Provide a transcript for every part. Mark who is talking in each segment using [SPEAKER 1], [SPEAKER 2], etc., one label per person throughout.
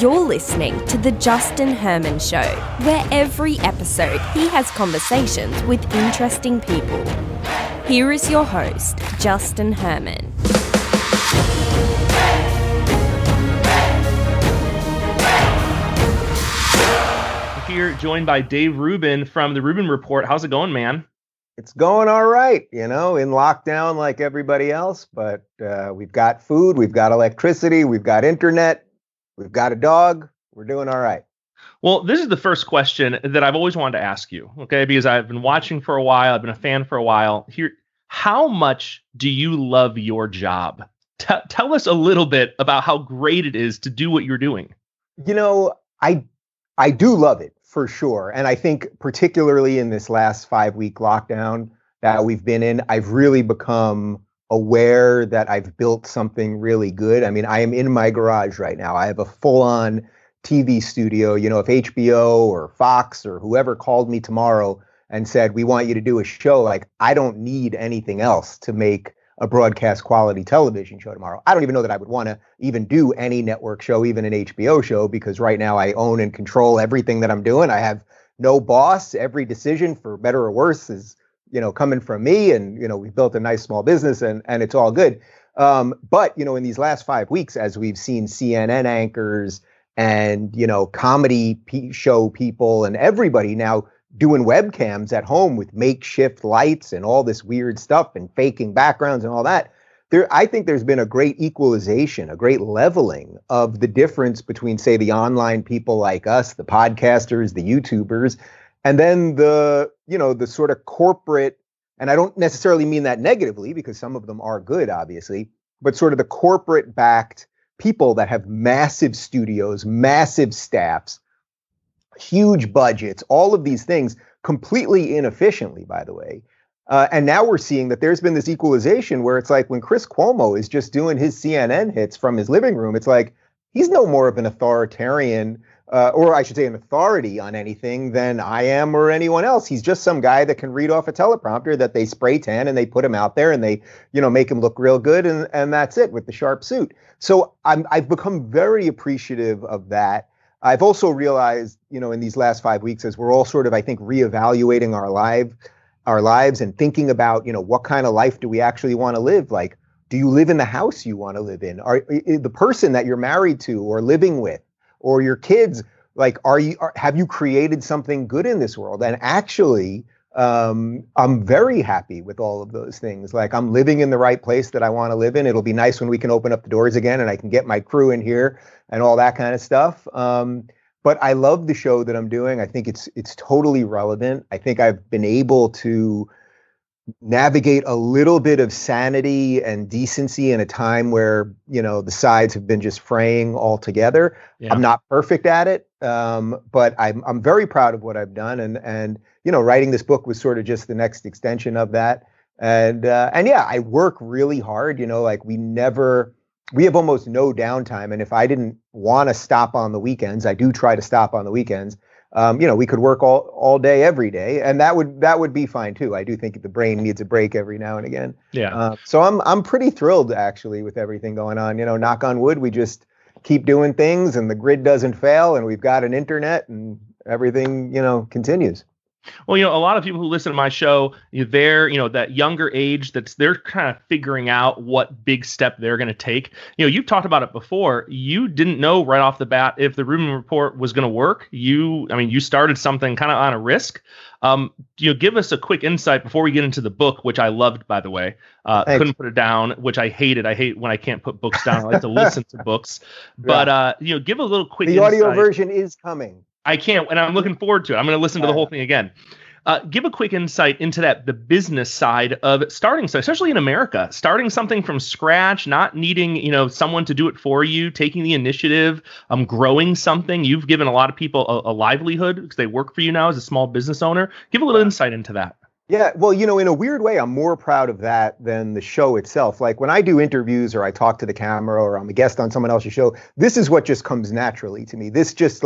[SPEAKER 1] You're listening to The Justin Herman Show, where every episode he has conversations with interesting people. Here is your host, Justin Herman.
[SPEAKER 2] Here, joined by Dave Rubin from the Rubin Report. How's it going, man?
[SPEAKER 3] It's going all right, in lockdown like everybody else, but we've got food, we've got electricity, we've got internet, we've got a dog. We're doing all right.
[SPEAKER 2] Well, this is the first question that I've always wanted to ask you, okay? Because I've been watching for a while, I've been a fan for a while. Here, how much do you love your job? Tell us a little bit about how great it is to do what you're doing.
[SPEAKER 3] I do love it for sure. And I think particularly in this last 5-week lockdown that we've been in, I've really become aware that I've built something really good. I mean, I am in my garage right now. I have a full-on TV studio. If HBO or Fox or whoever called me tomorrow and said, we want you to do a show, like, I don't need anything else to make a broadcast quality television show tomorrow. I don't even know that I would want to even do any network show, even an HBO show, because right now I own and control everything that I'm doing. I have no boss. Every decision, for better or worse, is, coming from me. And, we've built a nice small business and it's all good. But, in these last 5 weeks, as we've seen CNN anchors and, comedy show people and everybody now doing webcams at home with makeshift lights and all this weird stuff and faking backgrounds and all that. I think there's been a great equalization, a great leveling of the difference between, say, the online people like us, the podcasters, the YouTubers, and then the sort of corporate, and I don't necessarily mean that negatively because some of them are good, obviously, but sort of the corporate backed people that have massive studios, massive staffs, huge budgets, all of these things completely inefficiently, by the way. And now we're seeing that there's been this equalization where it's like when Chris Cuomo is just doing his CNN hits from his living room, it's like he's no more of an authoritarian, or I should say an authority on anything than I am or anyone else. He's just some guy that can read off a teleprompter that they spray tan and they put him out there and they, make him look real good. And that's it with the sharp suit. So I've become very appreciative of that. I've also realized, in these last 5 weeks, as we're all sort of, I think, reevaluating our lives and thinking about, what kind of life do we actually want to live? Like, do you live in the house you want to live in? Are the person that you're married to or living with or your kids, like, have you created something good in this world? And actually, I'm very happy with all of those things. Like, I'm living in the right place that I want to live in. It'll be nice when we can open up the doors again and I can get my crew in here and all that kind of stuff. But I love the show that I'm doing. I think it's totally relevant. I think I've been able to navigate a little bit of sanity and decency in a time where, the sides have been just fraying altogether. Yeah. I'm not perfect at it, but I'm very proud of what I've done. And writing this book was sort of just the next extension of that. And yeah, I work really hard, like we have almost no downtime. And if I didn't want to stop on the weekends, I do try to stop on the weekends. We could work all day, every day, and that would be fine too. I do think the brain needs a break every now and again.
[SPEAKER 2] Yeah.
[SPEAKER 3] So I'm pretty thrilled actually with everything going on. Knock on wood, we just keep doing things and the grid doesn't fail and we've got an internet and everything, continues.
[SPEAKER 2] Well, a lot of people who listen to my show, they're, that younger age they're kind of figuring out what big step they're going to take. You've talked about it before. You didn't know right off the bat if the Rubin Report was going to work. You started something kind of on a risk. Give us a quick insight before we get into the book, which I loved, by the way. Couldn't put it down, which I hated. I hate when I can't put books down. I like to listen to books. But, give a little quick insight.
[SPEAKER 3] The audio version is coming.
[SPEAKER 2] I can't, and I'm looking forward to it. I'm going to listen to the whole thing again. Give a quick insight into the business side of starting, so especially in America, starting something from scratch, not needing, someone to do it for you, taking the initiative, growing something. You've given a lot of people a livelihood because they work for you now as a small business owner. Give a little insight into that.
[SPEAKER 3] Yeah, well, in a weird way, I'm more proud of that than the show itself. Like when I do interviews or I talk to the camera or I'm a guest on someone else's show, this is what just comes naturally to me. This just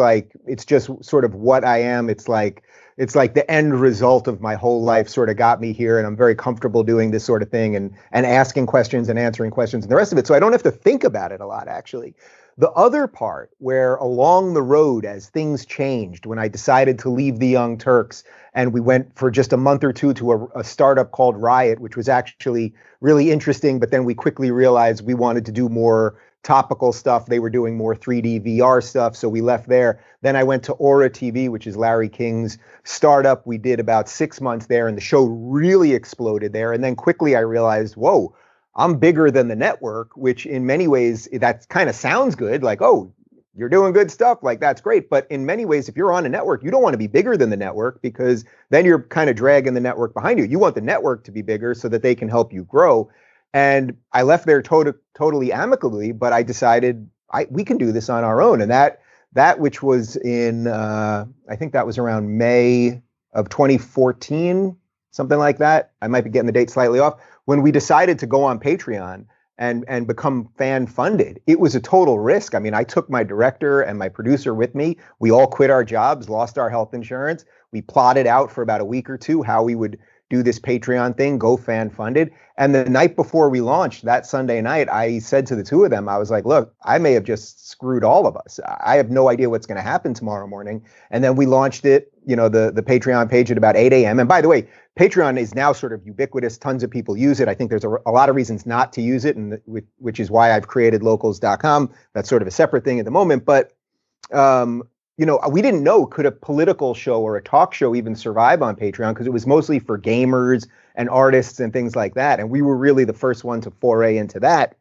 [SPEAKER 3] it's just sort of what I am. It's like the end result of my whole life sort of got me here, and I'm very comfortable doing this sort of thing and asking questions and answering questions and the rest of it. So I don't have to think about it a lot, actually. The other part where along the road, as things changed, when I decided to leave the Young Turks and we went for just a month or two to a startup called Riot, which was actually really interesting, but then we quickly realized we wanted to do more topical stuff. They were doing more 3D VR stuff, so we left there. Then I went to Aura TV, which is Larry King's startup. We did about 6 months there, and the show really exploded there. And then quickly I realized, whoa, I'm bigger than the network, which in many ways, that kind of sounds good. Like, oh, you're doing good stuff. Like, that's great. But in many ways, if you're on a network, you don't want to be bigger than the network, because then you're kind of dragging the network behind you. You want the network to be bigger so that they can help you grow. And I left there totally amicably, but I decided we can do this on our own. And that which was in, I think that was around May of 2014, something like that. I might be getting the date slightly off. When we decided to go on Patreon and become fan funded, it was a total risk. I mean, I took my director and my producer with me. We all quit our jobs, lost our health insurance. We plotted out for about a week or two how we would do this Patreon thing, go fan funded. And the night before we launched, that Sunday night, I said to the two of them, I was like, look, I may have just screwed all of us. I have no idea what's going to happen tomorrow morning. And then we launched it, the Patreon page at about 8 a.m. And by the way, Patreon is now sort of ubiquitous. Tons of people use it. I think there's a lot of reasons not to use it, and which is why I've created locals.com. That's sort of a separate thing at the moment. But we didn't know, could a political show or a talk show even survive on Patreon, because it was mostly for gamers and artists and things like that. And we were really the first one to foray into that.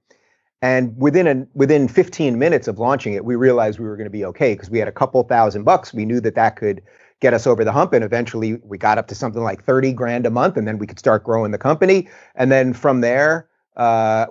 [SPEAKER 3] And within 15 minutes of launching it, we realized we were going to be okay, because we had a couple $1,000. We knew that could get us over the hump. And eventually we got up to something like 30 grand a month, and then we could start growing the company. And then from there,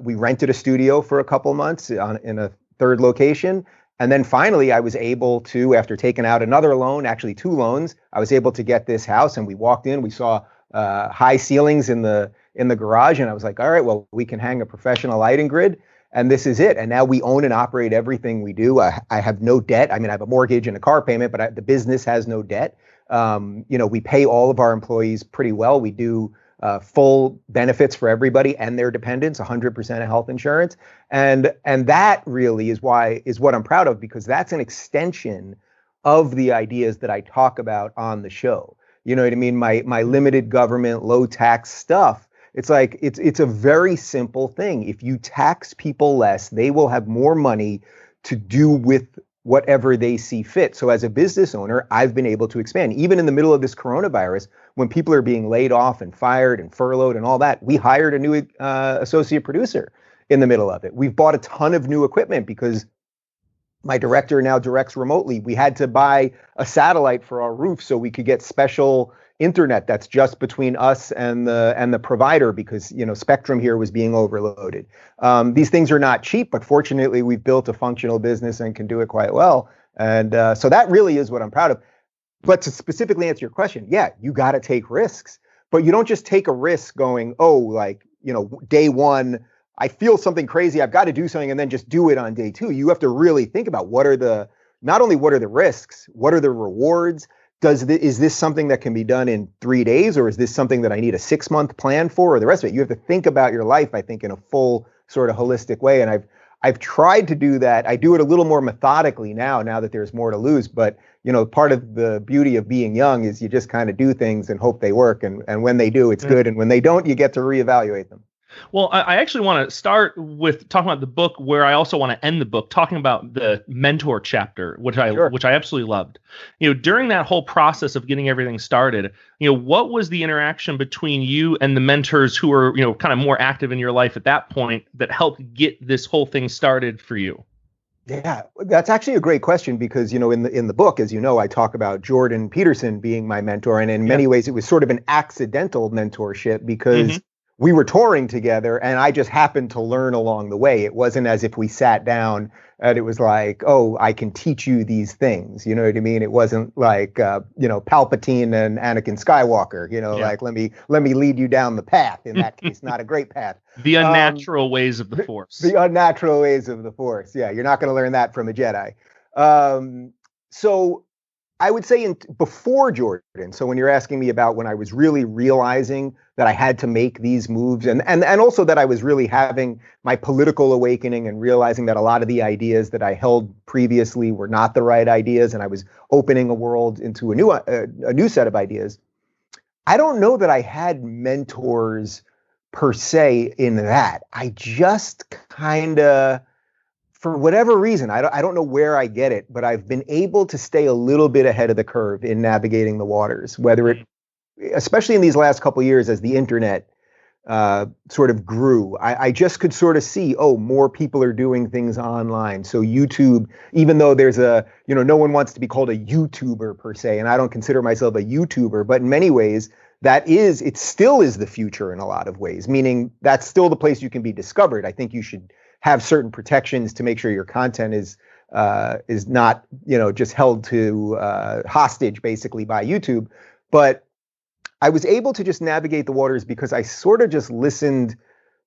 [SPEAKER 3] we rented a studio for a couple months in a third location. And then finally, I was able to, after taking out another loan, actually 2 loans, I was able to get this house. And we walked in, we saw high ceilings in the garage, and I was like, all right, well, we can hang a professional lighting grid, and this is it. And now we own and operate everything we do. I have no debt. I mean, I have a mortgage and a car payment, but the business has no debt. We pay all of our employees pretty well. We do full benefits for everybody and their dependents, 100% of health insurance. And that really is what I'm proud of, because that's an extension of the ideas that I talk about on the show. You know what I mean? My limited government, low tax stuff. It's like, it's a very simple thing. If you tax people less, they will have more money to do with whatever they see fit. So as a business owner, I've been able to expand. Even in the middle of this coronavirus, when people are being laid off and fired and furloughed and all that, we hired a new associate producer in the middle of it. We've bought a ton of new equipment because my director now directs remotely. We had to buy a satellite for our roof so we could get special internet that's just between us and the provider, because Spectrum here was being overloaded. These things are not cheap, but fortunately we've built a functional business and can do it quite well. And so that really is what I'm proud of. But to specifically answer your question, yeah, you got to take risks, but you don't just take a risk going, day one, I feel something crazy, I've got to do something, and then just do it on day 2. You have to really think about not only what are the risks, what are the rewards? Is this something that can be done in 3 days, or is this something that I need a 6-month plan for, or the rest of it? You have to think about your life, I think, in a full sort of holistic way. And I've tried to do that. I do it a little more methodically now that there's more to lose. But, part of the beauty of being young is you just kind of do things and hope they work. And when they do, it's good. And when they don't, you get to reevaluate them.
[SPEAKER 2] Well, I actually want to start with talking about the book, where I also want to end the book talking about the mentor chapter, which I absolutely loved. During that whole process of getting everything started, what was the interaction between you and the mentors who were, kind of more active in your life at that point that helped get this whole thing started for you?
[SPEAKER 3] Yeah, that's actually a great question, because, in the book, as you know, I talk about Jordan Peterson being my mentor. And in many ways, it was sort of an accidental mentorship, because we were touring together and I just happened to learn along the way. It wasn't as if we sat down and it was like, oh, I can teach you these things. You know what I mean? It wasn't like, Palpatine and Anakin Skywalker, like, let me lead you down the path. In that case, not a great path.
[SPEAKER 2] The unnatural ways of the Force.
[SPEAKER 3] The unnatural ways of the Force. Yeah, you're not going to learn that from a Jedi. So I would say before Jordan. So when you're asking me about when I was really realizing that I had to make these moves, and also that I was really having my political awakening and realizing that a lot of the ideas that I held previously were not the right ideas, and I was opening a world into a new set of ideas. I don't know that I had mentors per se in that. I just kind of, for whatever reason, I don't know where I get it, but I've been able to stay a little bit ahead of the curve in navigating the waters, especially in these last couple of years as the internet sort of grew. I just could sort of see, more people are doing things online. So YouTube, even though there's no one wants to be called a YouTuber per se, and I don't consider myself a YouTuber, but in many ways, it still is the future in a lot of ways, meaning that's still the place you can be discovered. I think you should have certain protections to make sure your content is not, just held to hostage basically by YouTube. But I was able to just navigate the waters because I sort of just listened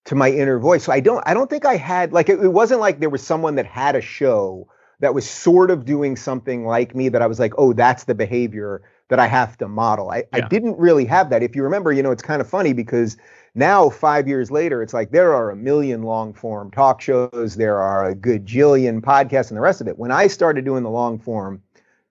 [SPEAKER 3] to my inner voice. So I don't think I had, like, it wasn't like there was someone that had a show that was sort of doing something like me that I was like, oh, that's the behavior that I have to model. I didn't really have that. If you remember, it's kind of funny because now 5 years later, it's like there are a million long form talk shows. There are a gajillion podcasts and the rest of it. When I started doing the long form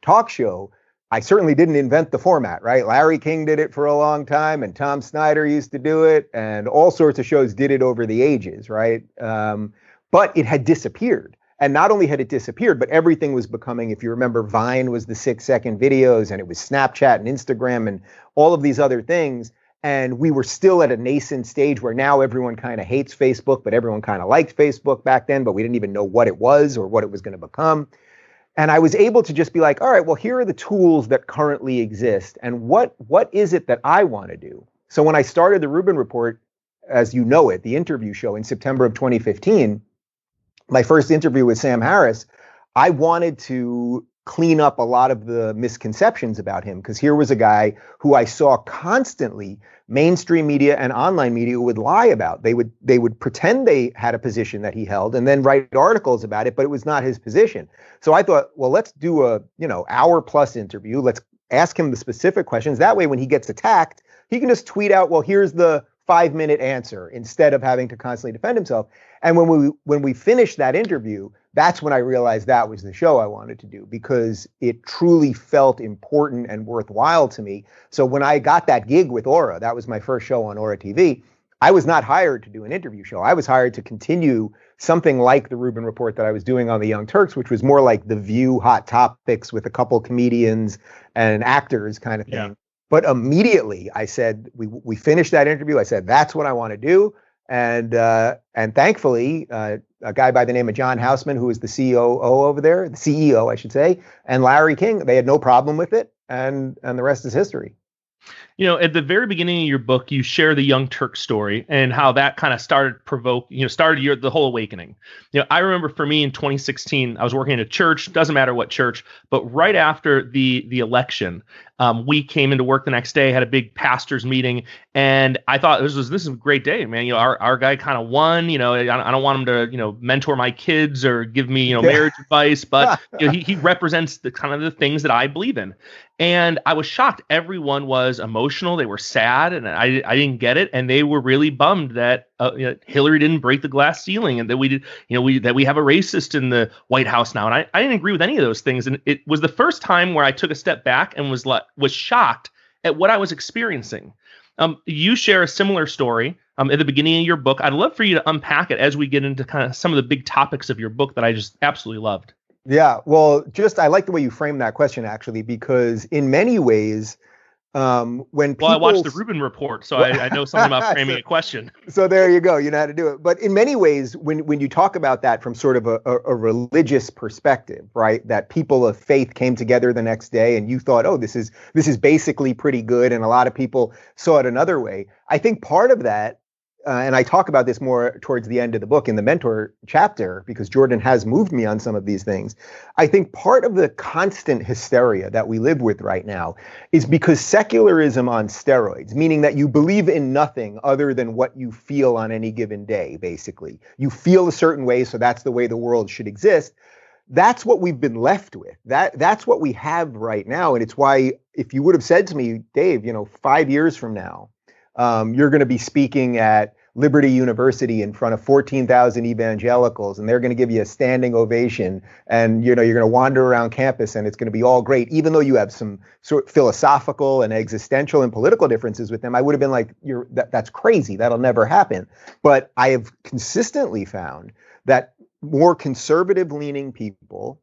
[SPEAKER 3] talk show, I certainly didn't invent the format, right? Larry King did it for a long time, and Tom Snyder used to do it, and all sorts of shows did it over the ages, right? But it had disappeared. And not only had it disappeared, but everything was becoming, if you remember, Vine was the 6-second videos, and it was Snapchat and Instagram and all of these other things. And we were still at a nascent stage where now everyone kind of hates Facebook, but everyone kind of liked Facebook back then, but we didn't even know what it was or what it was going to become. And I was able to just be like, all right, well, here are the tools that currently exist. And what is it that I want to do? So when I started the Rubin Report, as you know it, the interview show in September of 2015, my first interview with Sam Harris, I wanted to clean up a lot of the misconceptions about him, because here was a guy who I saw constantly mainstream media and online media would lie about. They would pretend they had a position that he held and then write articles about it, but it was not his position. So I thought, well, let's do a hour plus interview. Let's ask him the specific questions. That way, when he gets attacked, he can just tweet out, well, here's the 5-minute answer, instead of having to constantly defend himself. And when we finished that interview, that's when I realized that was the show I wanted to do, because it truly felt important and worthwhile to me. So when I got that gig with Aura, that was my first show on Aura TV, I was not hired to do an interview show. I was hired to continue something like the Rubin Report that I was doing on the Young Turks, which was more like The View Hot Topics with a couple comedians and actors kind of thing. Yeah. But immediately I said, we finished that interview. I said, that's what I want to do. And thankfully, a guy by the name of John Houseman, who is the CEO over there, the CEO, I should say, and Larry King, they had no problem with it. And the rest is history.
[SPEAKER 2] At the very beginning of your book, you share the Young Turk story and how that kind of started the whole awakening. I remember for me in 2016, I was working in a church, doesn't matter what church, but right after the election, we came into work the next day, had a big pastors meeting, and I thought this is a great day, man. Our guy kind of won. I don't want him to mentor my kids or give me marriage advice, but he represents the kind of the things that I believe in. And I was shocked. Everyone was emotional. They were sad, and I didn't get it. And they were really bummed that Hillary didn't break the glass ceiling, and that we did, that we have a racist in the White House now. And I didn't agree with any of those things. And it was the first time where I took a step back and was shocked at what I was experiencing. You share a similar story at the beginning of your book. I'd love for you to unpack it as we get into kind of some of the big topics of your book that I just absolutely loved.
[SPEAKER 3] Yeah, well, I like the way you framed that question, actually, because in many ways, when people... Well,
[SPEAKER 2] I watched the Rubin Report, so I know something about framing a question.
[SPEAKER 3] So there you go. You know how to do it. But in many ways, when you talk about that from sort of a religious perspective, right, that people of faith came together the next day and you thought, oh, this is basically pretty good, and a lot of people saw it another way. I think part of that, and I talk about this more towards the end of the book in the mentor chapter, because Jordan has moved me on some of these things. I think part of the constant hysteria that we live with right now is because secularism on steroids, meaning that you believe in nothing other than what you feel on any given day, basically. You feel a certain way, so that's the way the world should exist. that's what we've been left with. That's what we have right now. And it's why, if you would have said to me, Dave, 5 years from now, you're going to be speaking at Liberty University in front of 14,000 evangelicals, and they're going to give you a standing ovation, and you're going to wander around campus, and it's going to be all great, even though you have some sort of philosophical and existential and political differences with them. I would have been like, that's crazy. That'll never happen. But I have consistently found that more conservative-leaning people,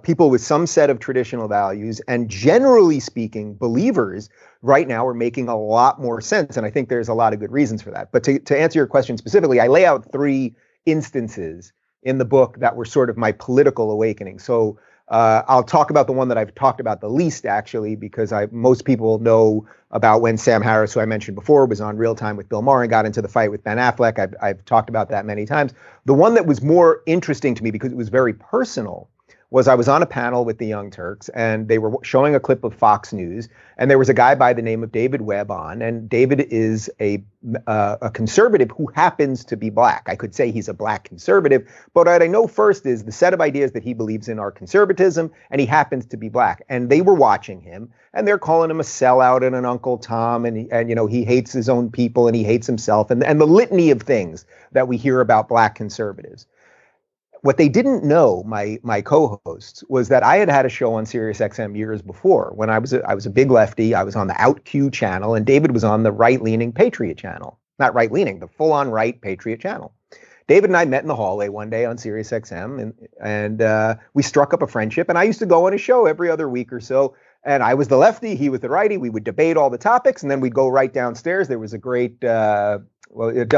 [SPEAKER 3] people with some set of traditional values, and generally speaking, believers right now are making a lot more sense. And I think there's a lot of good reasons for that. But to answer your question specifically, I lay out 3 instances in the book that were sort of my political awakening. So I'll talk about the one that I've talked about the least, actually, because most people know about when Sam Harris, who I mentioned before, was on Real Time with Bill Maher and got into the fight with Ben Affleck. I've talked about that many times. The one that was more interesting to me because it was very personal was I was on a panel with the Young Turks, and they were showing a clip of Fox News, and there was a guy by the name of David Webb on, and David is a conservative who happens to be black. I could say he's a black conservative, but what I know first is the set of ideas that he believes in are conservatism, and he happens to be black. And they were watching him, and they're calling him a sellout and an Uncle Tom, and he hates his own people, and he hates himself, and the litany of things that we hear about black conservatives. What they didn't know, my co-hosts, was that I had a show on SiriusXM years before. When I was a big lefty, I was on the OutQ channel, and David was on the right-leaning Patriot channel. Not right-leaning, the full-on right Patriot channel. David and I met in the hallway one day on SiriusXM, and we struck up a friendship. And I used to go on his show every other week or so. And I was the lefty, he was the righty. We would debate all the topics, and then we'd go right downstairs. There was a great Del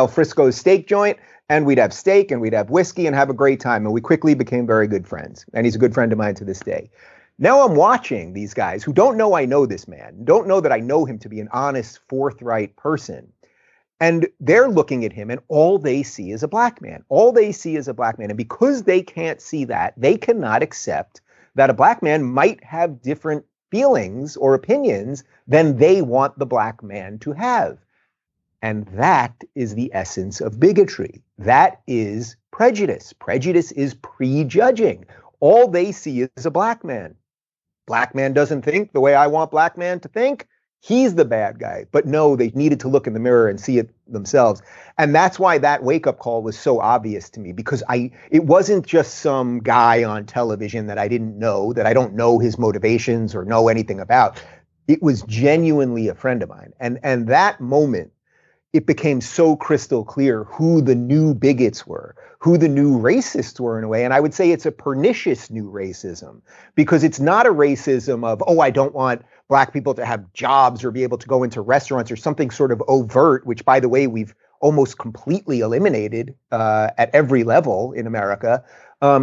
[SPEAKER 3] Frisco's steak joint, and we'd have steak and we'd have whiskey and have a great time. And we quickly became very good friends. And he's a good friend of mine to this day. Now I'm watching these guys who don't know I know this man, don't know that I know him to be an honest, forthright person. And they're looking at him, and all they see is a black man. All they see is a black man. And because they can't see that, they cannot accept that a black man might have different feelings or opinions than they want the black man to have. And that is the essence of bigotry. That is prejudice. Prejudice is prejudging. All they see is a black man. Black man doesn't think the way I want black man to think. He's the bad guy. But no, they needed to look in the mirror and see it themselves. And that's why that wake-up call was so obvious to me, because it wasn't just some guy on television that I didn't know, that I don't know his motivations or know anything about. It was genuinely a friend of mine. And that moment, it became so crystal clear who the new bigots were, who the new racists were in a way. And I would say it's a pernicious new racism, because it's not a racism of, I don't want black people to have jobs or be able to go into restaurants or something sort of overt, which, by the way, we've almost completely eliminated at every level in America.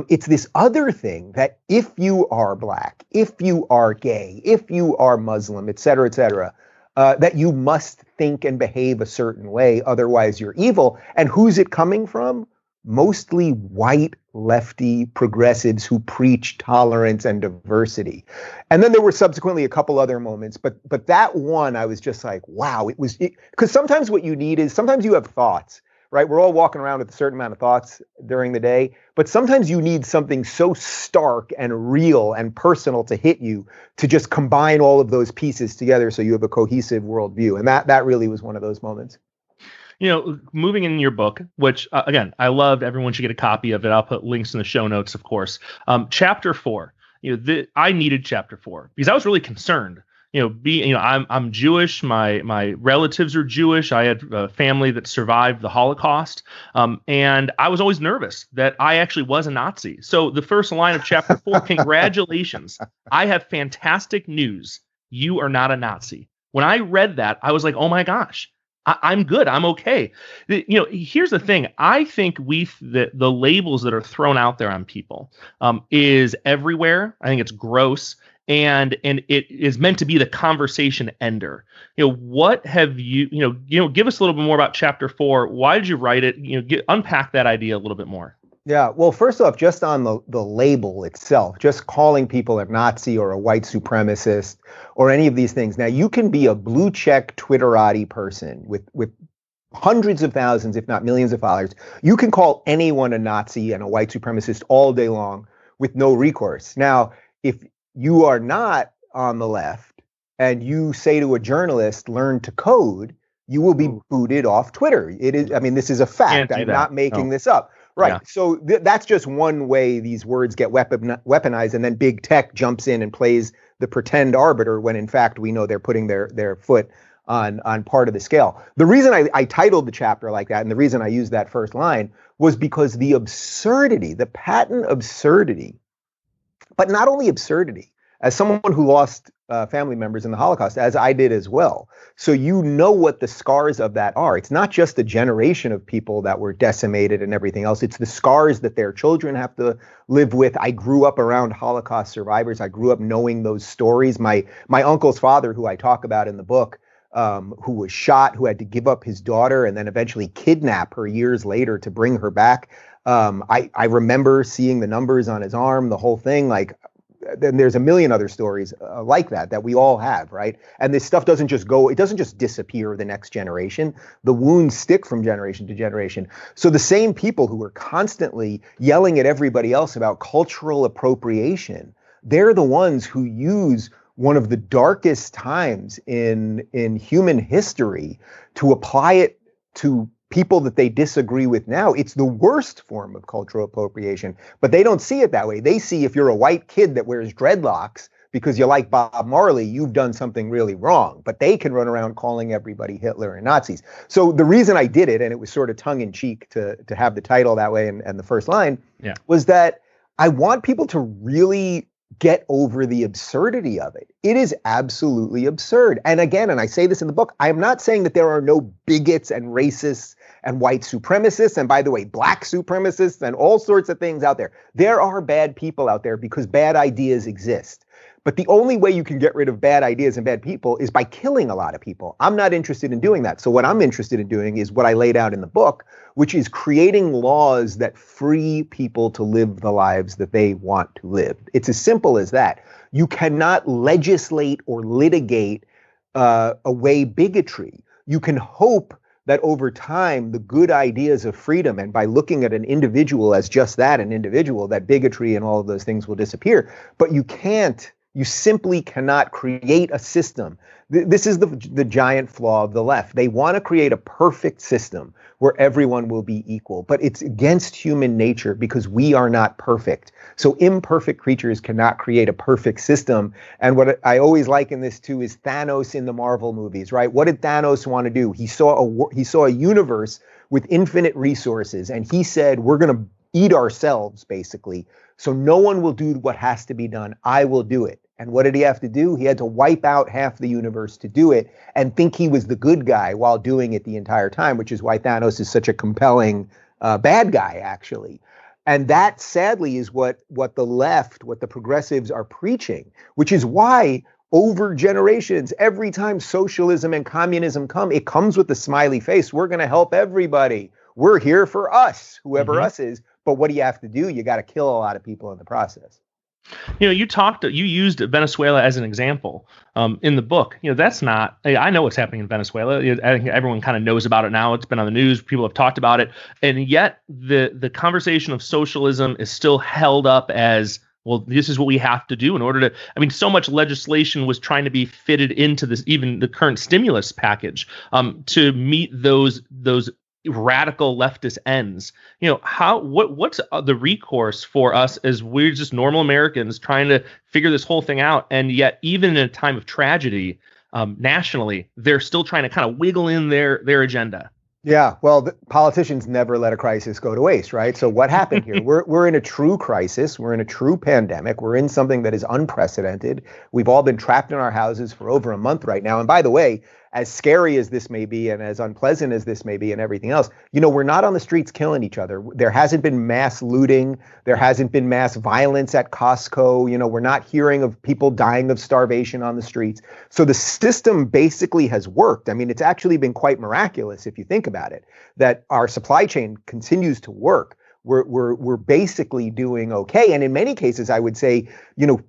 [SPEAKER 3] It's this other thing that if you are black, if you are gay, if you are Muslim, et cetera, that you must think and behave a certain way, otherwise you're evil. And who's it coming from? Mostly white, lefty progressives who preach tolerance and diversity. And then there were subsequently a couple other moments, but that one, I was just like, wow, because sometimes what you need is, sometimes you have thoughts, right? We're all walking around with a certain amount of thoughts during the day, but sometimes you need something so stark and real and personal to hit you to just combine all of those pieces together so you have a cohesive worldview. And that really was one of those moments.
[SPEAKER 2] Moving in your book, which, again, I loved, everyone should get a copy of it. I'll put links in the show notes, of course. Chapter 4, I needed chapter 4 because I was really concerned. I'm Jewish. My relatives are Jewish. I had a family that survived the Holocaust. And I was always nervous that I actually was a Nazi. So the first line of chapter 4, congratulations. I have fantastic news. You are not a Nazi. When I read that, I was like, oh my gosh, I'm good. I'm okay. Here's the thing. I think the labels that are thrown out there on people is everywhere. I think it's gross. And it is meant to be the conversation ender. What have you give us a little bit more about chapter 4. Why did you write it? Unpack that idea a little bit more.
[SPEAKER 3] Yeah, well, first off, just on the label itself, just calling people a Nazi or a white supremacist or any of these things. Now, you can be a blue check Twitterati person with hundreds of thousands, if not millions of followers. You can call anyone a Nazi and a white supremacist all day long with no recourse. Now, if you are not on the left and you say to a journalist, learn to code, you will be booted off Twitter. It is, I mean, this is a fact. I'm not making this up. Right. Yeah. So that's just one way these words get weaponized, and then big tech jumps in and plays the pretend arbiter when in fact we know they're putting their foot on part of the scale. The reason I titled the chapter like that, and the reason I used that first line, was because the absurdity, the patent absurdity, but not only absurdity, as someone who lost family members in the Holocaust, as I did as well. So you know what the scars of that are. It's not just the generation of people that were decimated and everything else. It's the scars that their children have to live with. I grew up around Holocaust survivors. I grew up knowing those stories. My uncle's father, who I talk about in the book, who was shot, who had to give up his daughter and then eventually kidnap her years later to bring her back. I remember seeing the numbers on his arm, the whole thing. Like, then there's a million other stories like that we all have, right? And this stuff doesn't just go, it doesn't just disappear the next generation. The wounds stick from generation to generation. So the same people who are constantly yelling at everybody else about cultural appropriation, they're the ones who use one of the darkest times in human history to apply it to people that they disagree with now. It's the worst form of cultural appropriation, but they don't see it that way. They see if you're a white kid that wears dreadlocks because you like Bob Marley, you've done something really wrong, but they can run around calling everybody Hitler and Nazis. So the reason I did it, and it was sort of tongue in cheek to have the title that way and the first line, was that I want people to really get over the absurdity of it. It is absolutely absurd. And again, and I say this in the book, I am not saying that there are no bigots and racists and white supremacists, and by the way, black supremacists and all sorts of things out there. There are bad people out there because bad ideas exist. But the only way you can get rid of bad ideas and bad people is by killing a lot of people. I'm not interested in doing that. So what I'm interested in doing is what I laid out in the book, which is creating laws that free people to live the lives that they want to live. It's as simple as that. You cannot legislate or litigate away bigotry. You can hope that over time, the good ideas of freedom, and by looking at an individual as just that, an individual, that bigotry and all of those things will disappear. But you simply cannot create a system. This is the giant flaw of the left. They want to create a perfect system where everyone will be equal, but it's against human nature because we are not perfect. So imperfect creatures cannot create a perfect system. And what I always liken this to is Thanos in the Marvel movies, right? What did Thanos want to do? He saw a universe with infinite resources, and he said, we're going to eat ourselves, basically. So no one will do what has to be done. I will do it. And what did he have to do? He had to wipe out half the universe to do it and think he was the good guy while doing it the entire time, which is why Thanos is such a compelling bad guy, actually. And that, sadly, is what the left, what the progressives are preaching, which is why over generations, every time socialism and communism come, it comes with the smiley face. We're going to help everybody. We're here for us, whoever us is. But what do you have to do? You got to kill a lot of people in the process.
[SPEAKER 2] You used Venezuela as an example in the book. That's not, I know what's happening in Venezuela. I think everyone kind of knows about it now. It's been on the news. People have talked about it. And yet the conversation of socialism is still held up as, well, this is what we have to do in order to, so much legislation was trying to be fitted into this, even the current stimulus package, to meet those radical leftist ends. What's the recourse for us as we're just normal Americans trying to figure this whole thing out? And yet, even in a time of tragedy, nationally, they're still trying to kind of wiggle in their agenda.
[SPEAKER 3] Yeah, well, politicians never let a crisis go to waste, right? So what happened here? We're in a true crisis. We're in a true pandemic. We're in something that is unprecedented. We've all been trapped in our houses for over a month right now. And by the way, as scary as this may be and as unpleasant as this may be and everything else, we're not on the streets killing each other. There hasn't been mass looting. There hasn't been mass violence at Costco. We're not hearing of people dying of starvation on the streets. So the system basically has worked. It's actually been quite miraculous if you think about it, that our supply chain continues to work. we're basically doing okay. And in many cases, I would say,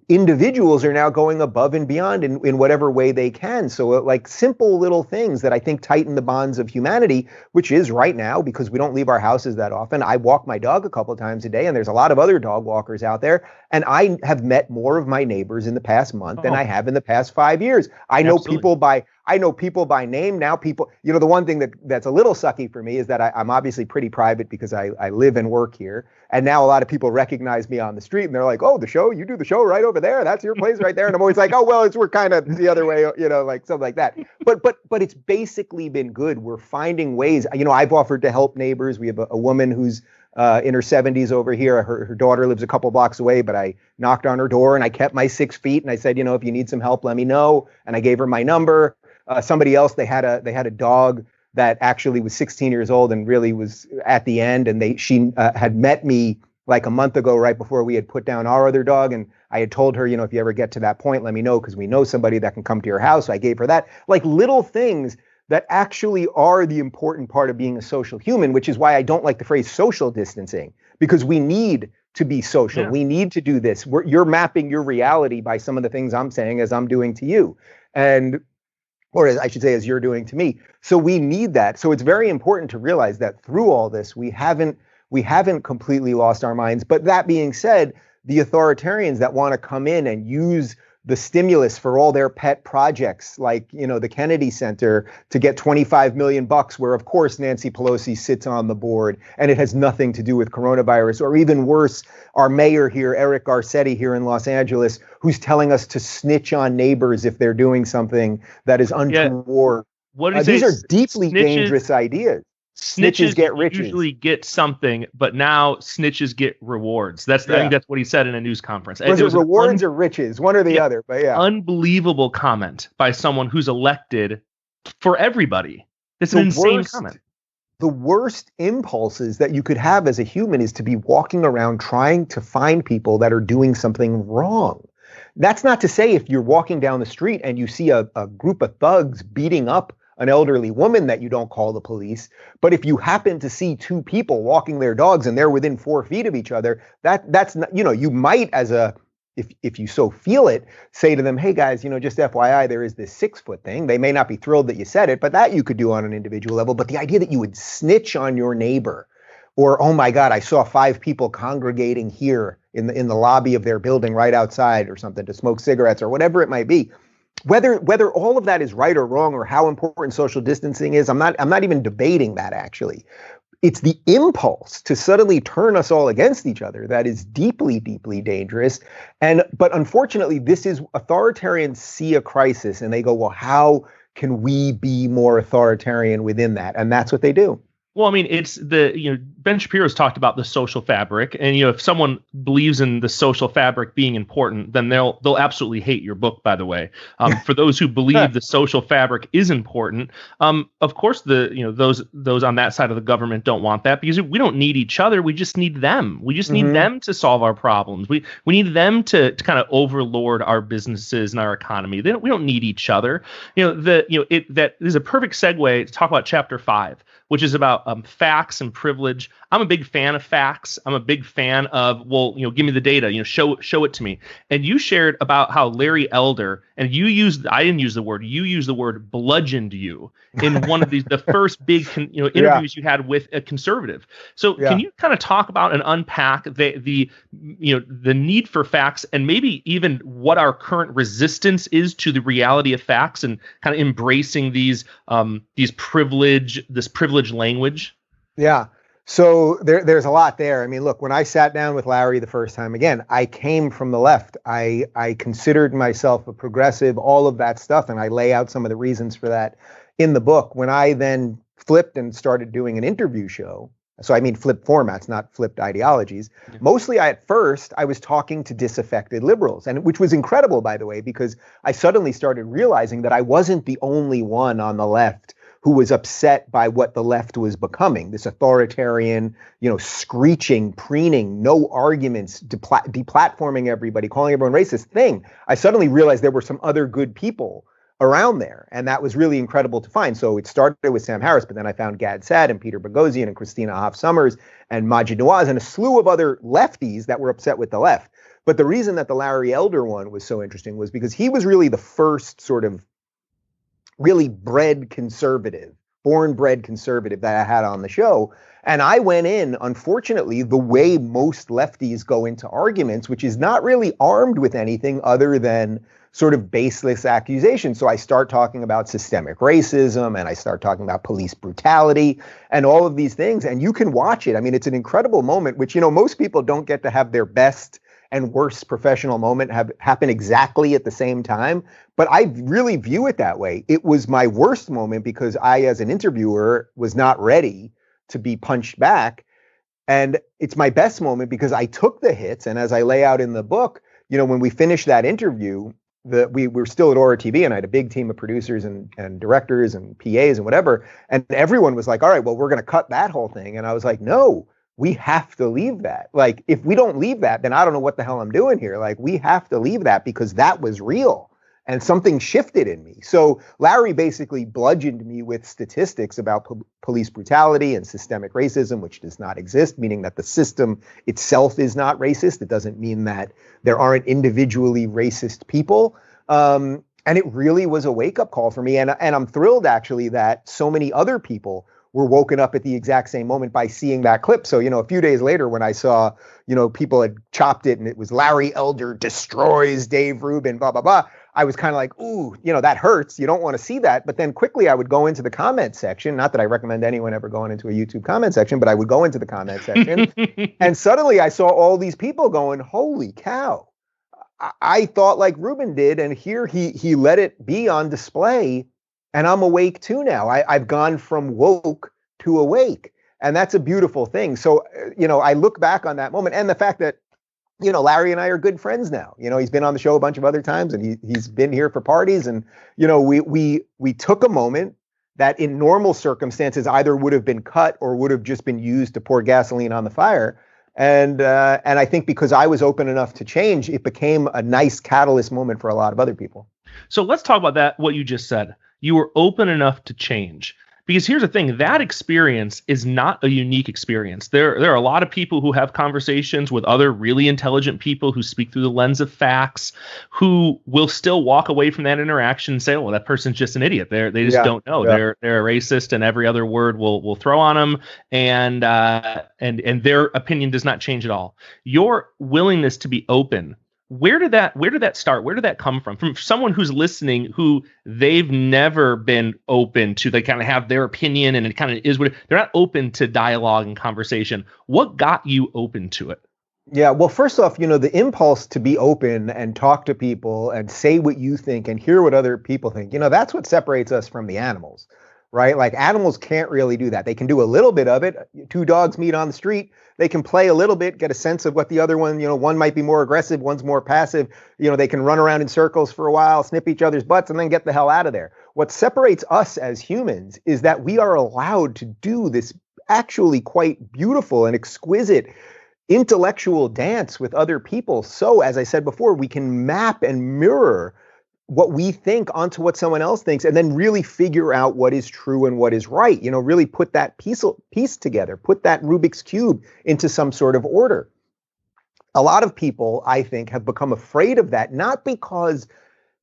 [SPEAKER 3] individuals are now going above and beyond in whatever way they can. So like simple little things that I think tighten the bonds of humanity, which is right now, because we don't leave our houses that often. I walk my dog a couple of times a day, and there's a lot of other dog walkers out there. And I have met more of my neighbors in the past month than I have in the past 5 years. I know people by name now. People, the one thing that's a little sucky for me is that I'm obviously pretty private because I live and work here. And now a lot of people recognize me on the street, and they're like, "Oh, you do the show right over there. That's your place right there." And I'm always like, "Oh, well, we're kind of the other way, like something like that." But it's basically been good. We're finding ways. I've offered to help neighbors. We have a woman who's in her 70s over here. Her daughter lives a couple blocks away, but I knocked on her door and I kept my 6 feet, and I said, if you need some help, let me know. And I gave her my number. Somebody else, they had a dog that actually was 16 years old and really was at the end. And she had met me like a month ago, right before we had put down our other dog. And I had told her, if you ever get to that point, let me know, because we know somebody that can come to your house. So I gave her that, like little things that actually are the important part of being a social human, which is why I don't like the phrase social distancing, because we need to be social. Yeah. We need to do this. You're mapping your reality by some of the things I'm saying as I'm doing to you. Or as I should say, as you're doing to me. So we need that. So it's very important to realize that through all this, we haven't completely lost our minds. But that being said, the authoritarians that want to come in and use the stimulus for all their pet projects, like, the Kennedy Center, to get $25 million, where of course Nancy Pelosi sits on the board, and it has nothing to do with coronavirus. Or even worse, our mayor here, Eric Garcetti here in Los Angeles, who's telling us to snitch on neighbors if they're doing something that is untoward.
[SPEAKER 2] What is
[SPEAKER 3] these are deeply dangerous ideas. Snitches get riches.
[SPEAKER 2] Usually get something, but now snitches get rewards. I think that's what he said in a news conference.
[SPEAKER 3] Was it rewards or riches? One or the other, but yeah.
[SPEAKER 2] Unbelievable comment by someone who's elected for everybody. It's an insane comment.
[SPEAKER 3] The worst impulses that you could have as a human is to be walking around trying to find people that are doing something wrong. That's not to say if you're walking down the street and you see a group of thugs beating up an elderly woman that you don't call the police. But if you happen to see two people walking their dogs and they're within 4 feet of each other, that's not, you might, if you so feel it, say to them, "Hey guys, just FYI, there is this 6 foot thing." They may not be thrilled that you said it, but that you could do on an individual level. But the idea that you would snitch on your neighbor, or, "Oh my God, I saw 5 people congregating here in the lobby of their building right outside," or something, to smoke cigarettes or whatever it might be. Whether all of that is right or wrong, or how important social distancing is, I'm not even debating that, actually. It's the impulse to suddenly turn us all against each other that is deeply, deeply dangerous. But unfortunately, this is, authoritarians see a crisis and they go, "Well, how can we be more authoritarian within that?" And that's what they do.
[SPEAKER 2] Well, I mean, it's Ben Shapiro's talked about the social fabric, and if someone believes in the social fabric being important, then they'll absolutely hate your book. By the way, for those who believe the social fabric is important, of course those on that side of the government don't want that, because we don't need each other. We just need them. We just need them to solve our problems. We need them to kind of overlord our businesses and our economy. We don't need each other. That is a perfect segue to talk about Chapter 5, which is about facts and privilege. I'm a big fan of facts. I'm a big fan of, give me the data, show it to me. And you shared about how Larry Elder, and I didn't use the word, you used the word bludgeoned you in one of the first big, interviews you had with a conservative. So can you kind of talk about and unpack the need for facts, and maybe even what our current resistance is to the reality of facts, and kind of embracing this privilege language?
[SPEAKER 3] Yeah. So there's a lot there. I mean, look, when I sat down with Larry the first time, again, I came from the left. I considered myself a progressive, all of that stuff, and I lay out some of the reasons for that in the book. When I then flipped and started doing an interview show, so I mean flipped formats, not flipped ideologies. Mostly at first, I was talking to disaffected liberals, and which was incredible, by the way, because I suddenly started realizing that I wasn't the only one on the left who was upset by what the left was becoming, this authoritarian, screeching, preening, no arguments, deplatforming everybody, calling everyone racist thing. I suddenly realized there were some other good people around there. And that was really incredible to find. So it started with Sam Harris, but then I found Gad Saad and Peter Boghossian and Christina Hoff Sommers and Majid Nawaz and a slew of other lefties that were upset with the left. But the reason that the Larry Elder one was so interesting was because he was really the first sort of really born-bred conservative that I had on the show. And I went in, unfortunately, the way most lefties go into arguments, which is not really armed with anything other than sort of baseless accusations. So I start talking about systemic racism and I start talking about police brutality and all of these things. And you can watch it. I mean, it's an incredible moment, which, most people don't get to have their best and worst professional moment happen exactly at the same time. But I really view it that way. It was my worst moment because I, as an interviewer, was not ready to be punched back. And it's my best moment because I took the hits. And as I lay out in the book, when we finished that interview, we were still at Aura TV and I had a big team of producers and directors and PAs and whatever. And everyone was like, all right, well, we're going to cut that whole thing. And I was like, no, we have to leave that. Like, if we don't leave that, then I don't know what the hell I'm doing here. Like, we have to leave that because that was real and something shifted in me. So Larry basically bludgeoned me with statistics about police brutality and systemic racism, which does not exist, meaning that the system itself is not racist. It doesn't mean that there aren't individually racist people. And it really was a wake-up call for me. And I'm thrilled, actually, that so many other people were woken up at the exact same moment by seeing that clip. So, a few days later when I saw, people had chopped it and it was Larry Elder destroys Dave Rubin, blah, blah, blah. I was kind of like, ooh, that hurts. You don't want to see that. But then quickly I would go into the comment section. Not that I recommend anyone ever going into a YouTube comment section, but I would go into the comment section. And suddenly I saw all these people going, holy cow. I thought like Rubin did. And here he let it be on display. And I'm awake too now. I've gone from woke to awake. And that's a beautiful thing. So, I look back on that moment and the fact that, Larry and I are good friends now. He's been on the show a bunch of other times and he's been here for parties. And, we took a moment that in normal circumstances either would have been cut or would have just been used to pour gasoline on the fire. And I think because I was open enough to change, it became a nice catalyst moment for a lot of other people.
[SPEAKER 2] So let's talk about that, what you just said. You were open enough to change. Because here's the thing, that experience is not a unique experience. There are a lot of people who have conversations with other really intelligent people who speak through the lens of facts, who will still walk away from that interaction and say, well, that person's just an idiot. They just don't know. Yeah. They're a racist and every other word will throw on them. And their opinion does not change at all. Your willingness to be open, where did that start? Where did that come from? From someone who's listening, who they've never been open to, they kind of have their opinion and it kind of is what they're not open to dialogue and conversation. What got you open to it?
[SPEAKER 3] Yeah, well, first off, the impulse to be open and talk to people and say what you think and hear what other people think, that's what separates us from the animals, right? Like animals can't really do that. They can do a little bit of it. Two dogs meet on the street. They can play a little bit, get a sense of what the other one, one might be more aggressive, one's more passive. They can run around in circles for a while, snip each other's butts, and then get the hell out of there. What separates us as humans is that we are allowed to do this actually quite beautiful and exquisite intellectual dance with other people. So, as I said before, we can map and mirror what we think onto what someone else thinks, and then really figure out what is true and what is right. Really put that piece together, put that Rubik's Cube into some sort of order. A lot of people, I think, have become afraid of that, not because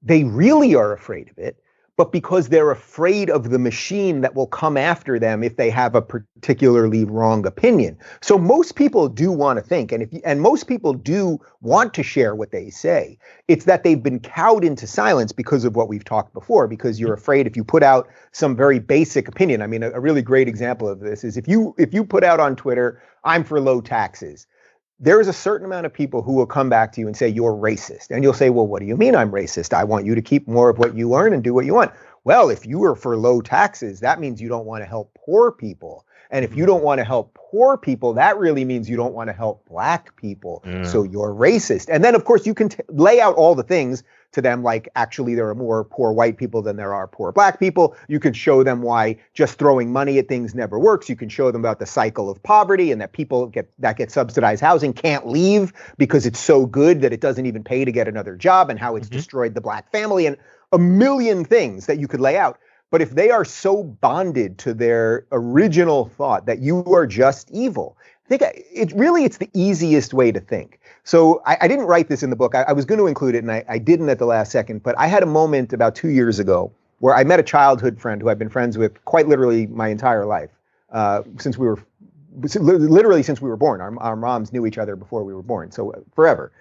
[SPEAKER 3] they really are afraid of it, but because they're afraid of the machine that will come after them if they have a particularly wrong opinion. So most people do want to think, and most people do want to share what they say. It's that they've been cowed into silence because of what we've talked before, because you're afraid if you put out some very basic opinion. I mean, a really great example of this is if you put out on Twitter, I'm for low taxes, there is a certain amount of people who will come back to you and say, you're racist. And you'll say, well, what do you mean I'm racist? I want you to keep more of what you earn and do what you want. Well, if you are for low taxes, that means you don't want to help poor people. And if you don't want to help poor people, that really means you don't want to help black people. So you're racist. And then, of course, you can lay out all the things to them, like actually there are more poor white people than there are poor black people. You can show them why just throwing money at things never works. You can show them about the cycle of poverty and that people get subsidized housing can't leave because it's so good that it doesn't even pay to get another job, and how it's destroyed the black family and a million things that you could lay out. But if they are so bonded to their original thought that you are just evil, I think it's the easiest way to think. So I didn't write this in the book. I was going to include it, and I didn't at the last second. But I had a moment about 2 years ago where I met a childhood friend who I've been friends with quite literally my entire life, since we were born. Our moms knew each other before we were born, so forever.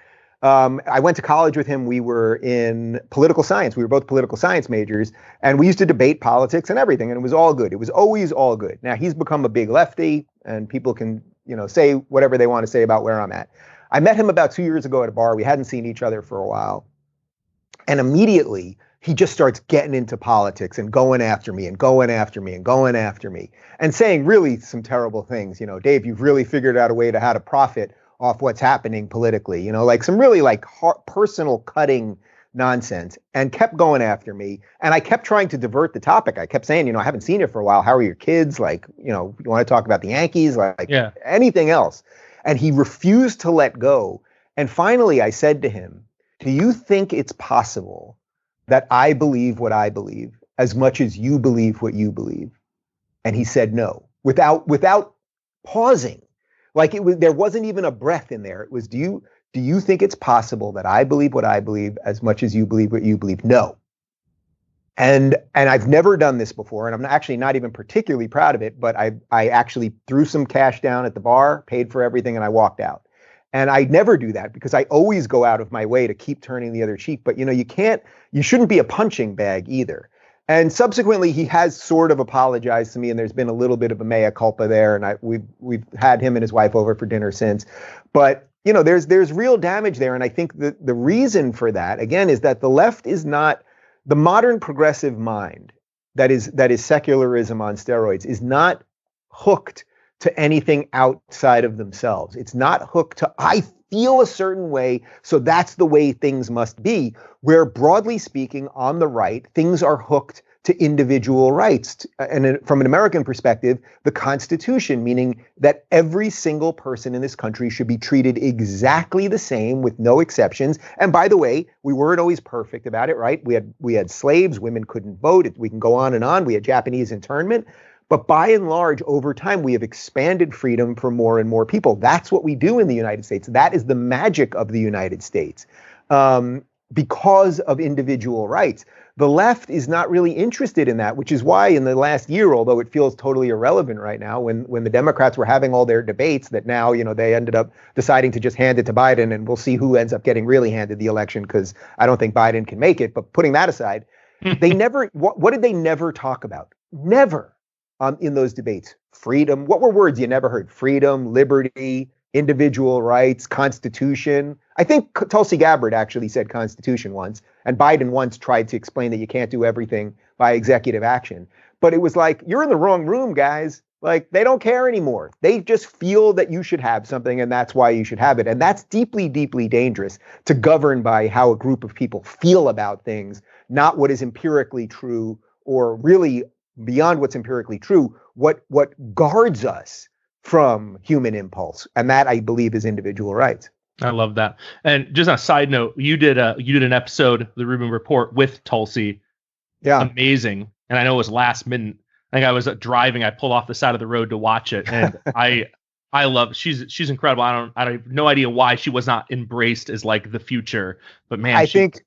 [SPEAKER 3] I went to college with him. We were in political science. We were both political science majors, and we used to debate politics and everything, and it was all good. It was always all good. Now, he's become a big lefty, and people can, say whatever they want to say about where I'm at. I met him about 2 years ago at a bar. We hadn't seen each other for a while, and immediately he just starts getting into politics and going after me and going after me and going after me and saying really some terrible things. Dave, you've really figured out a way to how to profit off what's happening politically, like some really personal cutting nonsense, and kept going after me. And I kept trying to divert the topic. I kept saying, I haven't seen you for a while. How are your kids? You want to talk about the Yankees? Anything else. And he refused to let go. And finally I said to him, do you think it's possible that I believe what I believe as much as you believe what you believe? And he said no, without pausing. There wasn't even a breath in there. It was, do you think it's possible that I believe what I believe as much as you believe what you believe? No. And I've never done this before, and I'm actually not even particularly proud of it, but I actually threw some cash down at the bar, paid for everything, and I walked out. And I never do that because I always go out of my way to keep turning the other cheek. But you shouldn't be a punching bag either. And subsequently, he has sort of apologized to me, and there's been a little bit of a mea culpa there. And we've had him and his wife over for dinner since. But there's real damage there, and I think that the reason for that, again, is that the left is not the modern progressive mind that is secularism on steroids is not hooked to anything outside of themselves. It's not hooked to I feel a certain way, so that's the way things must be, where broadly speaking, on the right, things are hooked to individual rights. And from an American perspective, the Constitution, meaning that every single person in this country should be treated exactly the same with no exceptions. And by the way, we weren't always perfect about it, right? We had slaves, women couldn't vote. We can go on and on. We had Japanese internment. But by and large, over time, we have expanded freedom for more and more people. That's what we do in the United States. That is the magic of the United States, because of individual rights. The left is not really interested in that, which is why in the last year, although it feels totally irrelevant right now, when the Democrats were having all their debates, that now, they ended up deciding to just hand it to Biden, and we'll see who ends up getting really handed the election, because I don't think Biden can make it. But putting that aside, they never, what did they never talk about? Never. In those debates, freedom. What were words you never heard? Freedom, liberty, individual rights, Constitution. I think Tulsi Gabbard actually said Constitution once, and Biden once tried to explain that you can't do everything by executive action. But it was like, you're in the wrong room, guys. They don't care anymore. They just feel that you should have something, and that's why you should have it. And that's deeply, deeply dangerous, to govern by how a group of people feel about things, not what is empirically true, or really beyond what's empirically true, what guards us from human impulse. And that, I believe, is individual rights.
[SPEAKER 2] I love that. And just on a side note, you did an episode, the Rubin Report, with Tulsi.
[SPEAKER 3] Yeah.
[SPEAKER 2] Amazing. And I know it was last minute. I think I was driving. I pulled off the side of the road to watch it. And I love, she's incredible. I have no idea why she was not embraced as the future, but man, I think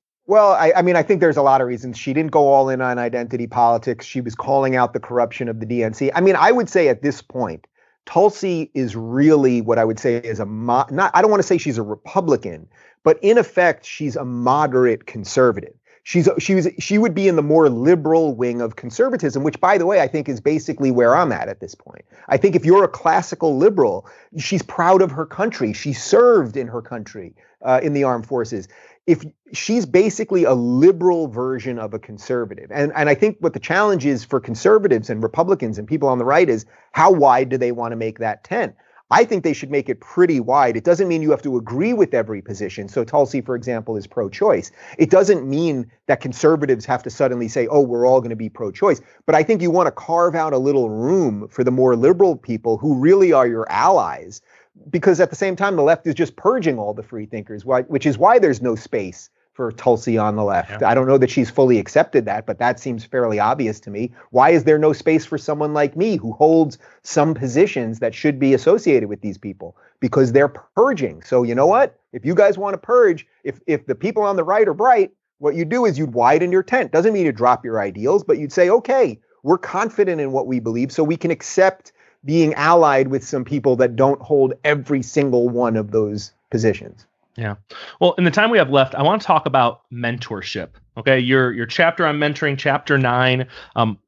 [SPEAKER 2] there's a lot of reasons. She didn't go all in on identity politics. She was calling out the corruption of the DNC. I would say at this point, Tulsi is really what I would say is I don't want to say she's a Republican, but in effect, she's a moderate conservative. She would be in the more liberal wing of conservatism, which, by the way, I think is basically where I'm at this point. I think if you're a classical liberal, she's proud of her country. She served in her country in the armed forces. If she's basically a liberal version of a conservative. And I think what the challenge is for conservatives and Republicans and people on the right is, how wide do they want to make that tent? I think they should make it pretty wide. It doesn't mean you have to agree with every position. So Tulsi, for example, is pro-choice. It doesn't mean that conservatives have to suddenly say, oh, we're all going to be pro-choice. But I think you want to carve out a little room for the more liberal people who really are your allies. Because at the same time, the left is just purging all the free thinkers, which is why there's no space
[SPEAKER 3] for Tulsi on the left.
[SPEAKER 2] Yeah.
[SPEAKER 3] I don't know that she's fully accepted that, but that seems fairly obvious to me. Why is there no space for someone like me who holds some positions that should be associated with these people? Because they're purging. So you know what? If you guys want to purge, if the people on the right are bright, what you do is you'd widen your tent. Doesn't mean you drop your ideals, but you'd say, okay, we're confident in what we believe, so we can accept being allied with some people that don't hold every single one of those positions.
[SPEAKER 2] Yeah. Well, in the time we have left, I want to talk about mentorship. Okay. Your chapter on mentoring, chapter 9.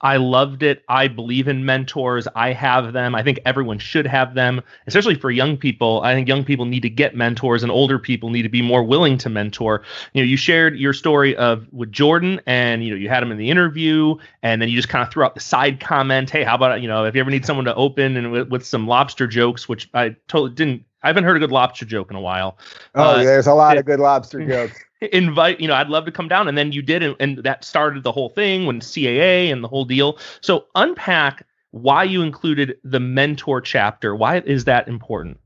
[SPEAKER 2] I loved it. I believe in mentors. I have them. I think everyone should have them, especially for young people. I think young people need to get mentors, and older people need to be more willing to mentor. You shared your story with Jordan, and you had him in the interview, and then you just kind of threw out the side comment, hey, how about, if you ever need someone to open and with some lobster jokes, which I totally didn't. I haven't heard a good lobster joke in a while.
[SPEAKER 3] There's a lot of good lobster jokes.
[SPEAKER 2] Invite, I'd love to come down. And then you did, and that started the whole thing when CAA and the whole deal. So unpack why you included the mentor chapter. Why is that important?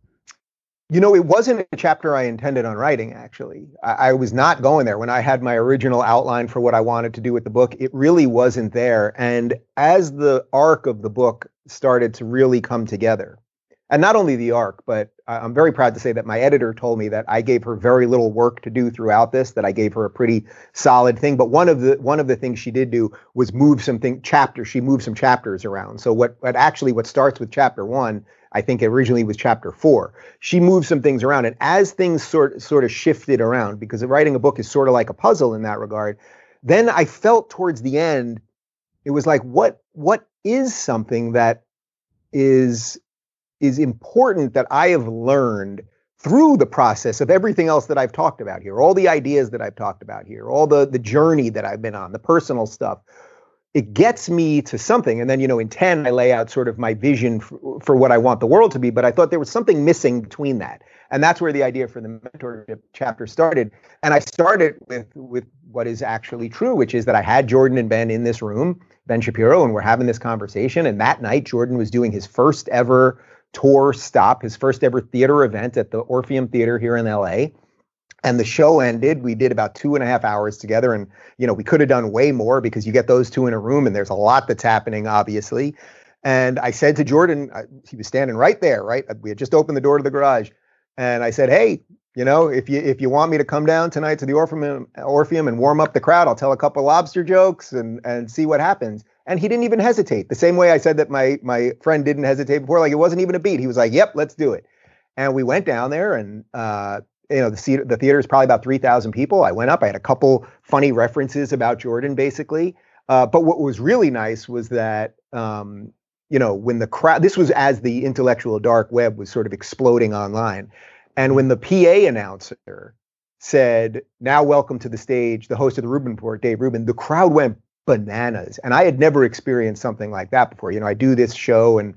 [SPEAKER 3] It wasn't a chapter I intended on writing, actually. I was not going there. When I had my original outline for what I wanted to do with the book, it really wasn't there. And as the arc of the book started to really come together, and not only the arc, but I'm very proud to say that my editor told me that I gave her very little work to do throughout this, that I gave her a pretty solid thing. But one of the things she did do was move some chapters. She moved some chapters around. So what starts with chapter 1, I think originally was chapter 4. She moved some things around. And as things sort of shifted around, because writing a book is sort of like a puzzle in that regard, then I felt towards the end, it was like, what is something that is important that I have learned through the process of everything else that I've talked about here, all the ideas that I've talked about here, all the journey that I've been on, the personal stuff. It gets me to something. And then, in 10, I lay out sort of my vision for what I want the world to be. But I thought there was something missing between that. And that's where the idea for the mentorship chapter started. And I started with what is actually true, which is that I had Jordan and Ben in this room, Ben Shapiro, and we're having this conversation. And that night, Jordan was doing his first ever tour stop, his first ever theater event at the Orpheum Theater here in LA. And the show ended. We did about 2.5 hours together. And, we could have done way more because you get those two in a room and there's a lot that's happening, obviously. And I said to Jordan, he was standing right there, right? We had just opened the door to the garage. And I said, hey, if you want me to come down tonight to the Orpheum and warm up the crowd, I'll tell a couple lobster jokes and see what happens. And he didn't even hesitate. The same way I said that my friend didn't hesitate before, like it wasn't even a beat. He was like, yep, let's do it. And we went down there, and the theater is probably about 3,000 people. I went up. I had a couple funny references about Jordan, basically. But what was really nice was that when the crowd, this was as the intellectual dark web was sort of exploding online. And when the PA announcer said, now welcome to the stage, the host of the Rubin Report, Dave Rubin, the crowd went bananas. And I had never experienced something like that before. I do this show and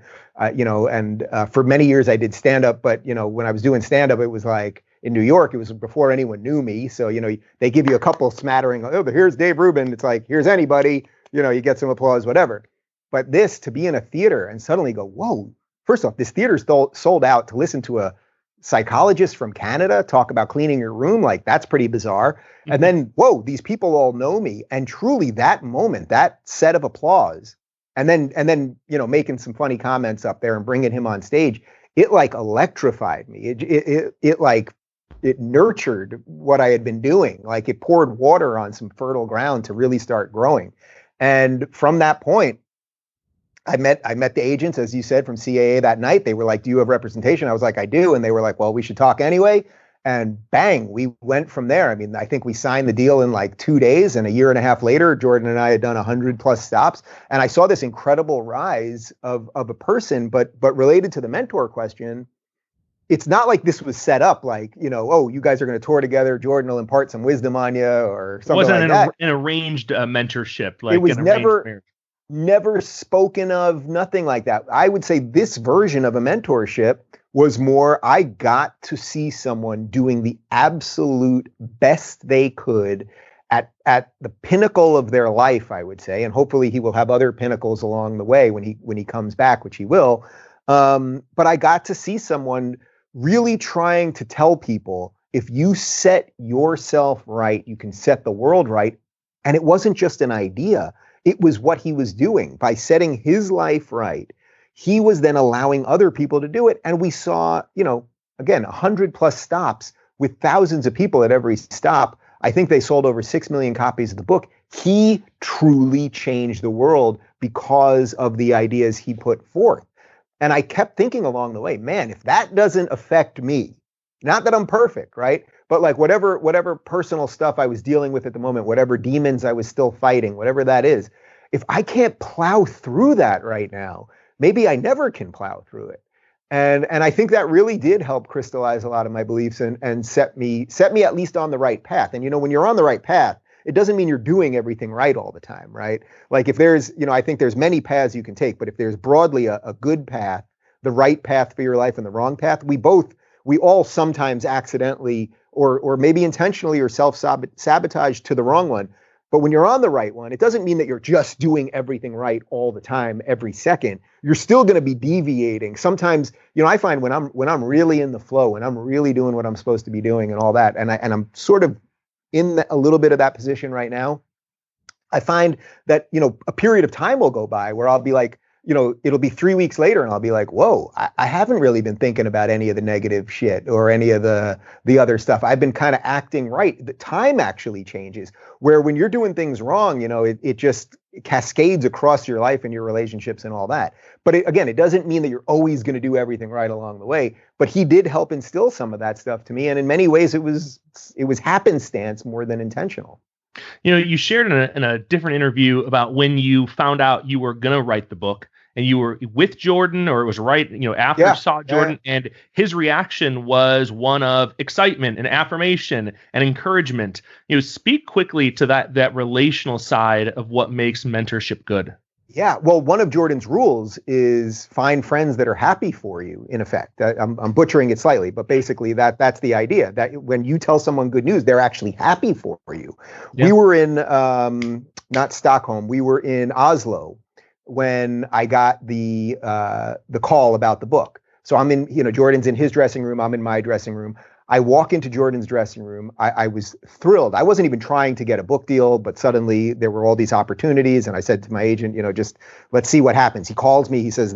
[SPEAKER 3] for many years I did stand up, but when I was doing stand up, it was like in New York, it was before anyone knew me. So, they give you a couple smattering, oh, here's Dave Rubin. It's like, here's anybody, you get some applause, whatever. But this, to be in a theater and suddenly go, whoa, first off, this theater's sold out. To listen to a psychologist from Canada talk about cleaning your room, like that's pretty bizarre. Mm-hmm. And then, whoa, these people all know me. And truly that moment, that set of applause, and then making some funny comments up there and bringing him on stage, it like electrified me. It nurtured what I had been doing. Like it poured water on some fertile ground to really start growing. And from that point, I met the agents, as you said, from CAA that night. They were like, do you have representation? I was like, I do. And they were like, well, we should talk anyway. And bang, we went from there. I mean, I think we signed the deal in like 2 days, and a year and a half later, Jordan and I had done 100+ stops. And I saw this incredible rise of a person, but related to the mentor question, it's not like this was set up like, oh, you guys are going to tour together, Jordan will impart some wisdom on you or something like that. It wasn't
[SPEAKER 2] an arranged mentorship. Like
[SPEAKER 3] it was never spoken of, nothing like that. I would say this version of a mentorship was more, I got to see someone doing the absolute best they could at the pinnacle of their life, I would say. And hopefully he will have other pinnacles along the way when he comes back, which he will. But I got to see someone really trying to tell people if you set yourself right, you can set the world right. And it wasn't just an idea. It was what he was doing. By setting his life right, he was then allowing other people to do it. And we saw, again, 100 plus stops with thousands of people at every stop. I think they sold over 6 million copies of the book. He truly changed the world because of the ideas he put forth. And I kept thinking along the way, man, if that doesn't affect me, not that I'm perfect, right? But like whatever personal stuff I was dealing with at the moment, whatever demons I was still fighting, whatever that is, if I can't plow through that right now, maybe I never can plow through it. And I think that really did help crystallize a lot of my beliefs and set me at least on the right path. And when you're on the right path, it doesn't mean you're doing everything right all the time, right? Like if there's, I think there's many paths you can take, but if there's broadly a good path, the right path for your life and the wrong path, we all sometimes accidentally or maybe intentionally or self-sabotage to the wrong one. But when you're on the right one, it doesn't mean that you're just doing everything right all the time, every second. You're still going to be deviating. Sometimes, I find when I'm really in the flow, when I'm really doing what I'm supposed to be doing and all that, and I'm sort of in a little bit of that position right now, I find that, a period of time will go by where I'll be like, it'll be 3 weeks later and I'll be like, whoa, I haven't really been thinking about any of the negative shit or any of the other stuff. I've been kind of acting right. The time actually changes, where when you're doing things wrong, it just cascades across your life and your relationships and all that. But again, it doesn't mean that you're always going to do everything right along the way. But he did help instill some of that stuff to me. And in many ways, it was happenstance more than intentional.
[SPEAKER 2] You shared in a different interview about when you found out you were going to write the book and you were with Jordan, or it was after you saw Jordan, and his reaction was one of excitement and affirmation and encouragement. Speak quickly to that relational side of what makes mentorship good.
[SPEAKER 3] Yeah, well, one of Jordan's rules is find friends that are happy for you, in effect. I'm butchering it slightly, but basically that's the idea, that when you tell someone good news, they're actually happy for you. Yeah. We were in, not Stockholm, we were in Oslo when I got the call about the book. So I'm in, Jordan's in his dressing room, I'm in my dressing room. I walk into Jordan's dressing room. I was thrilled. I wasn't even trying to get a book deal, but suddenly there were all these opportunities. And I said to my agent, just let's see what happens. He calls me. He says,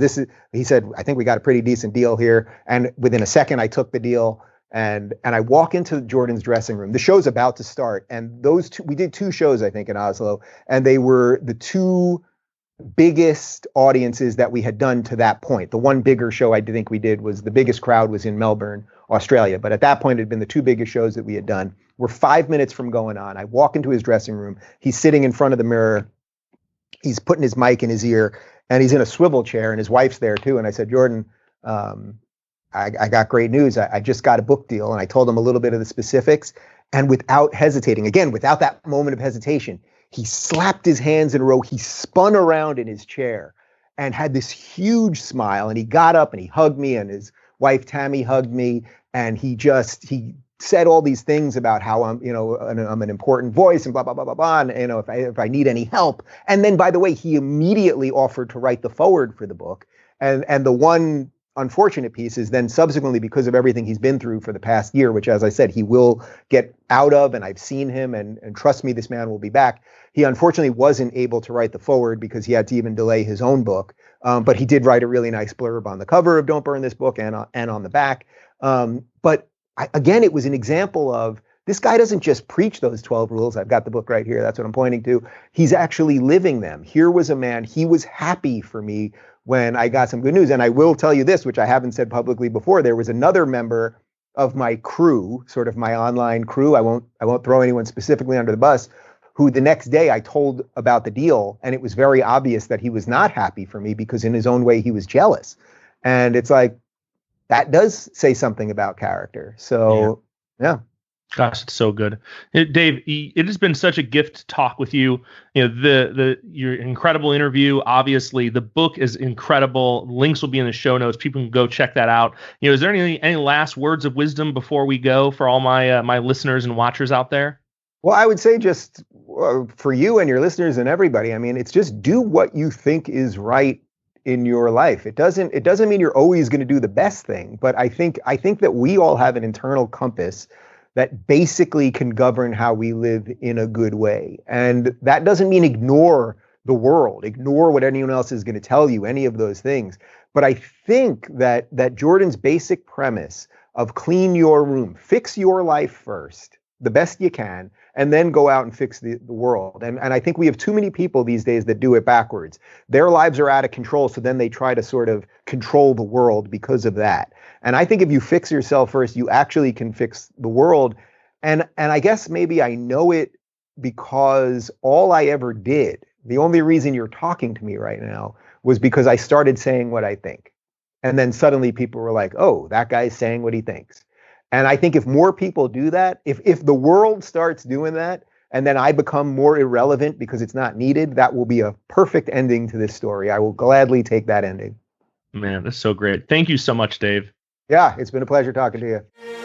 [SPEAKER 3] I think we got a pretty decent deal here. And within a second, I took the deal. And I walk into Jordan's dressing room. The show's about to start. And we did 2 shows, I think, in Oslo. And they were the 2 biggest audiences that we had done to that point. The one bigger show I think we did was the biggest crowd was in Melbourne, Australia. But at that point, it had been the 2 biggest shows that we had done. We're 5 minutes from going on. I walk into his dressing room. He's sitting in front of the mirror. He's putting his mic in his ear, and he's in a swivel chair, and his wife's there too. And I said, Jordan, I got great news. I just got a book deal. And I told him a little bit of the specifics. And without hesitating, again, without that moment of hesitation, he slapped his hands in a row. He spun around in his chair and had this huge smile. And he got up and he hugged me, and his wife Tammy hugged me. And he said all these things about how I'm an important voice and blah, blah, blah, blah, blah. And, if I need any help. And then, by the way, he immediately offered to write the foreword for the book. And the one unfortunate piece is then subsequently, because of everything he's been through for the past year, which, as I said, he will get out of, and I've seen him, and trust me, this man will be back. He unfortunately wasn't able to write the foreword because he had to even delay his own book. But he did write a really nice blurb on the cover of Don't Burn This Book and on the back. But again, it was an example of this guy doesn't just preach those 12 rules. I've got the book right here. That's what I'm pointing to. He's actually living them. Here was a man. He was happy for me when I got some good news. And I will tell you this, which I haven't said publicly before. There was another member of my crew, sort of my online crew. I won't throw anyone specifically under the bus, who the next day I told about the deal. And it was very obvious that he was not happy for me because in his own way, he was jealous. And it's like, that does say something about character. So, yeah.
[SPEAKER 2] Gosh, it's so good. Dave, it has been such a gift to talk with you. Your incredible interview. Obviously, the book is incredible. Links will be in the show notes. People can go check that out. Is there any last words of wisdom before we go for all my my listeners and watchers out there?
[SPEAKER 3] Well, I would say just for you and your listeners and everybody, I mean, it's just do what you think is right in your life. It doesn't mean you're always going to do the best thing, but I think that we all have an internal compass that basically can govern how we live in a good way. And that doesn't mean ignore the world, ignore what anyone else is going to tell you, any of those things. But I think that Jordan's basic premise of clean your room, fix your life first, the best you can, and then go out and fix the world. And I think we have too many people these days that do it backwards. Their lives are out of control, so then they try to sort of control the world because of that. And I think if you fix yourself first, you actually can fix the world. And I guess maybe I know it because all I ever did, the only reason you're talking to me right now, was because I started saying what I think. And then suddenly people were like, oh, that guy's saying what he thinks. And I think if more people do that, if the world starts doing that, and then I become more irrelevant because it's not needed, that will be a perfect ending to this story. I will gladly take that ending.
[SPEAKER 2] Man, that's so great. Thank you so much, Dave.
[SPEAKER 3] Yeah, it's been a pleasure talking to you.